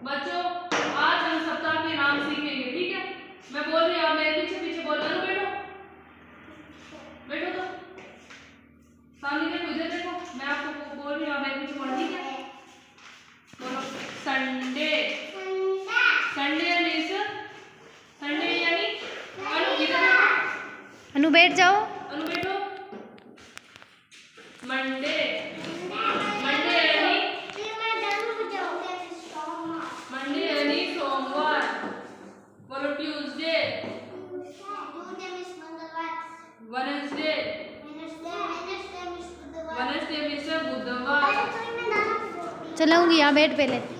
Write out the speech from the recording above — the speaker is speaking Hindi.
बच्चों आज हम सप्ताह के नाम सीखेंगे, ठीक है। मैं बोल रही हूँ, आप मेरे पीछे पीछे बोल रहे हो। बैठो बैठो, तो सामने देखो, इधर देखो, मैं आपको बोल रही हूँ, आप मेरे पीछे बोलो, ठीक है। बोलो संडे। संडे यानी अनु, इधर अनु बैठ जाओ। अनु बैठो। मंडे यानी सोमवार। बोलो ट्यूसडे। वेडनेसडे मीन्स बुधवार। चलाऊंगी यहाँ, बैठ पहले।